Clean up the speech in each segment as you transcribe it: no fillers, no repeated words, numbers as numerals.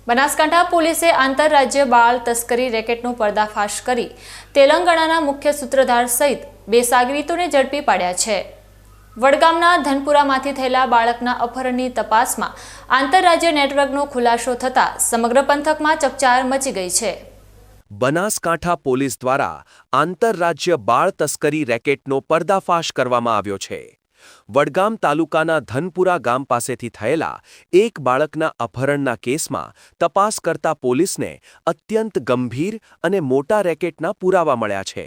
બનાસકાંઠા પોલીસે આંતરરાજ્ય બાળ તસ્કરી રેકેટનો પર્દાફાશ કરી તેલંગાણાના મુખ્ય સૂત્રધાર સહિત 2 સાગરીતોને ઝડપી પાડ્યા છે। વડગામના ધનપુરામાંથી થયેલા બાળકના અપહરણની તપાસમાં આંતરરાજ્ય નેટવર્કનો ખુલાસો થતાં સમગ્ર પંથકમાં ચકચાર મચી ગઈ છે। બનાસકાંઠા પોલીસ દ્વારા આંતરરાજ્ય બાળ તસ્કરી રેકેટનો પર્દાફાશ કરવામાં આવ્યો છે। વડગામ તાલુકાના ધનપુરા ગામ પાસેથી થયેલા એક બાળકના અપહરણના કેસમાં તપાસ કરતા પોલીસને અત્યંત ગંભીર અને મોટા રેકેટના પુરાવા મળ્યા છે।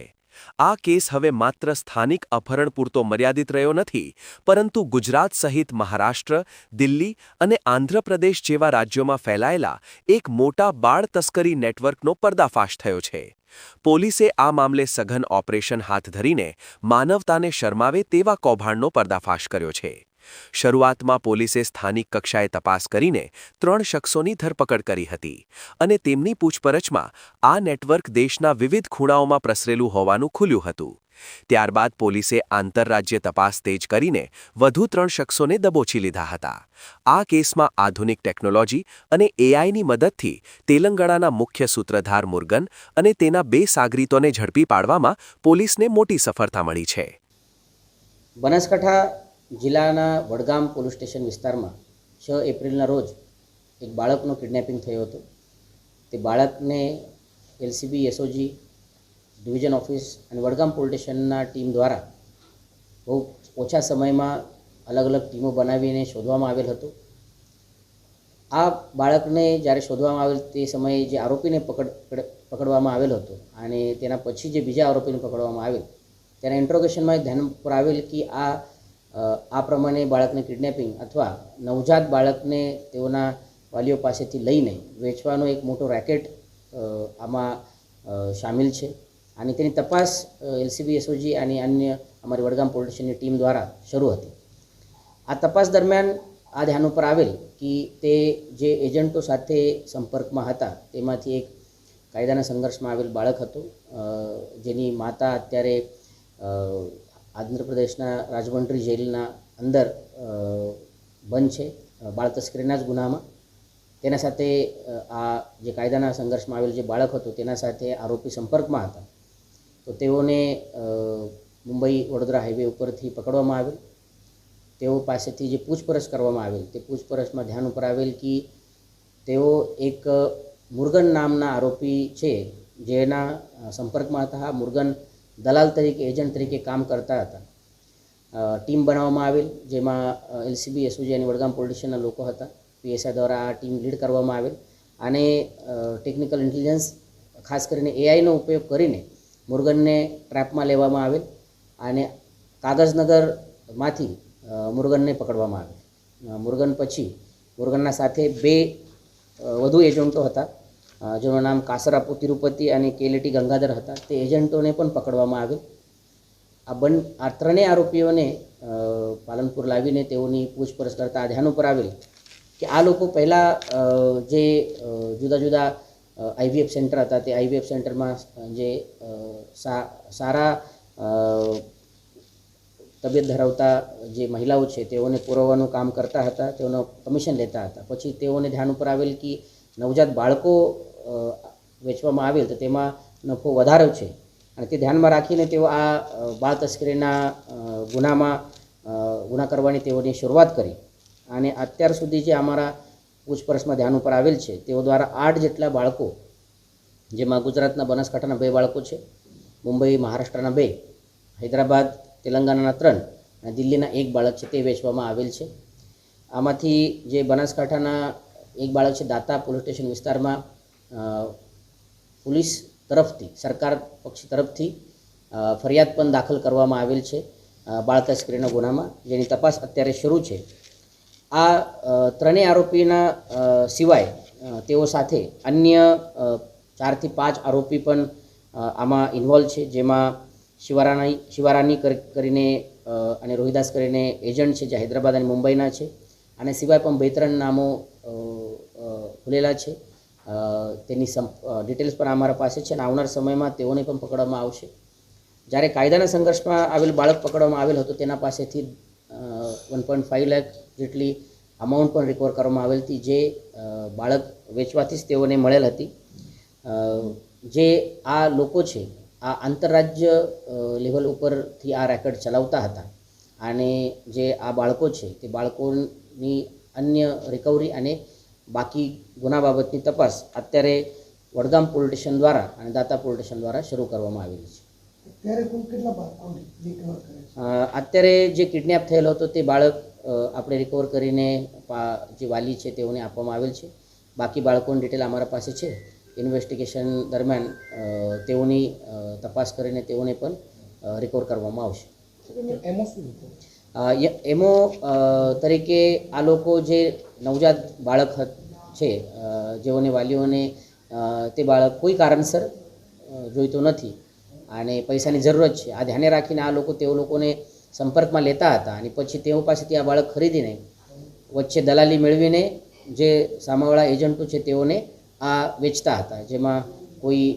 આ કેસ હવે માત્ર સ્થાનિક અપહરણ પૂરતો મર્યાદિત રહ્યો નથી, પરંતુ ગુજરાત સહિત મહારાષ્ટ્ર, દિલ્હી અને આંધ્રપ્રદેશ જેવા રાજ્યોમાં ફેલાયેલા એક મોટા બાળ તસ્કરી નેટવર્કનો પર્દાફાશ થયો છે। પોલીસે આ મામલે સઘન ઓપરેશન હાથ ધરીને માનવતાને શરમાવે તેવા કૌભાંડનો પર્દાફાશ કર્યો છે। શરૂઆતમાં પોલીસે સ્થાનિક કક્ષાએ તપાસ કરીને 3 શખ્સોની ધરપકડ કરી હતી અને તેમની પૂછપરછમાં આ નેટવર્ક દેશના વિવિધ ખૂણાઓમાં પ્રસરેલું હોવાનું ખુલ્યું હતું। ત્યારબાદ પોલીસે આંતરરાજ્ય તપાસ તેજ કરીને વધુ 3 શખ્સોને દબોચી લીધા હતા। આ કેસમાં આધુનિક ટેકનોલોજી અને એઆઈની મદદથી તેલંગાણાના મુખ્ય સૂત્રધાર મુર્ગન અને તેના 2 સાગરીતોને ઝડપી પાડવામાં પોલીસને મોટી સફળતા મળી છે। બનાસકાંઠા જિલ્લાના વડગામ પોલીસ સ્ટેશન વિસ્તારમાં 6 એપ્રિલના રોજ એક બાળકનો કિડનેપિંગ થયો હતો। તે બાળકને એલસીબી એસઓજી ડિવિઝન ઓફિસ અને વડગામ પોલીસ સ્ટેશનના ટીમ દ્વારા બહુ ઓછા સમયમાં અલગ અલગ ટીમો બનાવીને શોધવામાં આવેલ હતું। આ બાળકને જ્યારે શોધવામાં આવેલ તે સમયે જે આરોપીને પકડવામાં આવેલ હતો અને તેના પછી જે બીજા આરોપીને પકડવામાં આવેલ તેના ઇન્ટ્રોગેશનમાં ધ્યાન પર આવેલ કે આ પ્રમાણે બાળકને કિડનેપિંગ અથવા નવજાત બાળકને તેઓના વાલીઓ પાસેથી લઈને વેચવાનો એક મોટો રેકેટ આમાં સામેલ છે અને તેની તપાસ એલસીબી એસઓજી અને અન્ય અમારી વડગામ પોલીસ સ્ટેશનની ટીમ દ્વારા શરૂ હતી। આ તપાસ દરમિયાન આ ધ્યાન ઉપર આવેલ કે તે જે એજન્ટો સાથે સંપર્કમાં હતા તેમાંથી એક કાયદાના સંઘર્ષમાં આવેલ બાળક હતું, જેની માતા અત્યારે આંધ્રપ્રદેશના રાજમંડ્રી જેલના અંદર બંધ છે બાળ તસ્કરીના જ ગુનામાં। તેના સાથે આ જે કાયદાના સંઘર્ષમાં આવેલ જે બાળક હતું તેના સાથે આરોપી સંપર્કમાં હતા, તો તેઓને મુંબઈ વડોદરા હાઈવે ઉપરથી પકડવામાં આવેલ। તેઓ પાસેથી જે પૂછપરછ કરવામાં આવેલ તે પૂછપરછમાં ધ્યાન ઉપર આવેલ કે તેઓ એક મુર્ગન નામના આરોપી છે જેના સંપર્કમાં હતા। મુર્ગન દલાલ તરીકે એજન્ટ તરીકે કામ કરતા હતા। ટીમ બનાવવામાં આવેલ જેમાં એલસીબી એસઓજી અને વડગામ પોલીસ સ્ટેશનના લોકો હતા। પીએસઆઈ દ્વારા આ ટીમ લીડ કરવામાં આવેલ અને ટેકનિકલ ઇન્ટેલિજન્સ ખાસ કરીને એઆઈનો ઉપયોગ કરીને મુર્ગનને ટ્રેપમાં લેવામાં આવેલ અને કાગઝનગરમાંથી મુર્ગનને પકડવામાં આવેલ। મુર્ગન પછી મુર્ગનના સાથે 2 વધુ એજન્ટો હતા જેનું નામ કાસરાપુ તિરુપતિ અને કેલેટી ગંગાધર હતા। તે એજન્ટોને પણ પકડવામાં આવેલ। આ ત્રણેય આરોપીઓને પાલનપુર લાવીને તેઓની પૂછપરછ કરતા ધ્યાન ઉપર આવેલ કે આ લોકો પહેલાં જે જુદા જુદા આઈવીએફ સેન્ટર હતા તે આઈવીએફ સેન્ટરમાં જે સારા તબિયત ધરાવતા જે મહિલાઓ છે તેઓને પુરવવાનું કામ કરતા હતા, તેઓનો કમિશન લેતા હતા। પછી તેઓને ધ્યાન ઉપર આવેલ કે નવજાત બાળકો વેચવામાં આવેલ તો તેમાં નફો વધારે છે અને તે ધ્યાનમાં રાખીને તેઓ આ બાળ તસ્કરીના ગુના કરવાની તેઓની શરૂઆત કરી અને અત્યાર સુધી જે અમારા પૂછપરછમાં ધ્યાન ઉપર આવેલ છે તેઓ દ્વારા 8 જેટલા બાળકો, જેમાં ગુજરાતના બનાસકાંઠાના 2 બાળકો છે, મુંબઈ મહારાષ્ટ્રના 2, હૈદરાબાદ તેલંગાણાના 3 અને દિલ્હીના 1 બાળક છે તે વેચવામાં આવેલ છે। આમાંથી જે બનાસકાંઠાના 1 બાળક છે દાતા પોલીસ સ્ટેશન વિસ્તારમાં પોલીસ તરફથી સરકાર પક્ષ તરફથી ફરિયાદ પણ દાખલ કરવામાં આવેલ છે બાળ તસ્કરીના ગુનામાં, જેની તપાસ અત્યારે શરૂ છે। આ ત્રણેય આરોપીના સિવાય તેઓ સાથે અન્ય 4 થી 5 આરોપી પણ આમાં ઇન્વોલ્વ છે, જેમાં શિવારાની કરીને અને રોહિદાસ કરીને એજન્ટ છે જે હૈદરાબાદ અને મુંબઈના છે અને સિવાય પણ 2-3 નામો ખુલેલા છે। તેની ડિટેલ્સ પણ અમારા પાસે છે અને આવનાર સમયમાં તેઓને પણ પકડવામાં આવશે। જ્યારે કાયદાના સંઘર્ષમાં આવેલ બાળક પકડવામાં આવેલ હતો તેના પાસેથી 1.5 લાખ જેટલી અમાઉન્ટ પણ રિકવર કરવામાં આવેલ હતી, જે બાળક વેચવાથી જ તેઓને મળેલ હતી. જે આ લોકો છે આ આંતરરાજ્ય લેવલ ઉપરથી આ રેકેટ ચલાવતા હતા અને જે આ બાળકો છે તે બાળકોની અન્ય રિકવરી અને બાકી ગુના બાબતની તપાસ અત્યારે વડગામ પોલીસ સ્ટેશન દ્વારા અને દાતા પોલીસ સ્ટેશન દ્વારા શરૂ કરવામાં આવેલી છે. અત્યારે જે કિડનેપ થયેલો હતો તે બાળક આપણે રિકવર કરીને જે વાલી છે તેઓને આપવામાં આવેલ છે. બાકી બાળકોની ડિટેલ અમારા પાસે છે. ઇન્વેસ્ટિગેશન દરમિયાન તેઓની તપાસ કરીને તેઓને પણ રિકવર કરવામાં આવશે. એમો તરીકે આ લોકો જે નવજાત બાળક છે જેઓને વાલીઓને તે બાળક કોઈ કારણસર જોઈતો નથી અને પૈસાની જરૂરત છે, આ ધ્યાને રાખીને આ લોકો તેઓ લોકોને સંપર્કમાં લેતા હતા અને પછી તેઓ પાસેથી આ બાળક ખરીદીને વચ્ચે દલાલી મેળવીને જે સામાવાળા એજન્ટો છે તેઓને આ વેચતા હતા, જેમાં કોઈ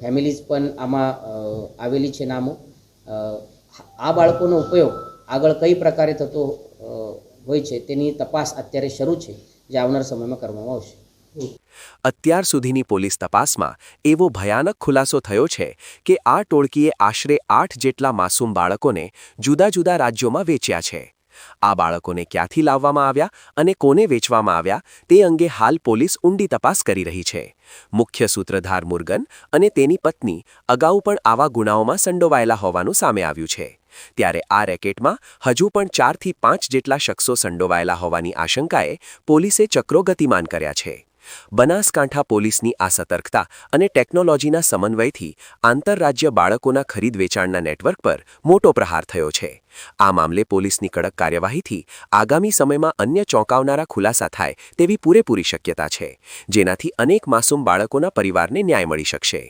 ફેમિલીઝ પણ આમાં આવેલી છે નામો. આ બાળકોનો ઉપયોગ આગળ કઈ પ્રકારે થતો હોય છે તેની તપાસ અત્યારે શરૂ છે, જે આવનાર સમયમાં કરવામાં આવશે. અત્યાર સુધીની પોલીસ તપાસમાં એવો ભયાનક ખુલાસો થયો છે કે આ ટોળકીએ આશરે 8 જેટલા માસૂમ બાળકોને જુદા જુદા રાજ્યોમાં વેચ્યા છે. આ બાળકોને ક્યાંથી લાવવામાં આવ્યા અને કોને વેચવામાં આવ્યા તે અંગે હાલ પોલીસ ઊંડી તપાસ કરી રહી છે. મુખ્ય સૂત્રધાર મુર્ગન અને તેની પત્ની અગાઉ પણ આવા ગુનાઓમાં સંડોવાયેલા હોવાનું સામે આવ્યું છે. ત્યારે આ રેકેટમાં હજુ પણ 4 થી 5 જેટલા શખ્સો સંડોવાયેલા હોવાની આશંકાએ પોલીસે ચક્રો ગતિમાન કર્યા છે. બનાસકાંઠા પોલીસની આ સતર્કતા અને ટેકનોલોજીના સમન્વયથી આંતરરાજ્ય બાળકોના ખરીદ વેચાણના નેટવર્ક પર મોટો પ્રહાર થયો છે. આ મામલે પોલીસની કડક કાર્યવાહીથી આગામી સમયમાં અન્ય ચોંકાવનારા ખુલાસા થાય તેવી પૂરેપૂરી શક્યતા છે, જેનાથી અનેક માસૂમ બાળકોના પરિવારને ન્યાય મળી શકશે.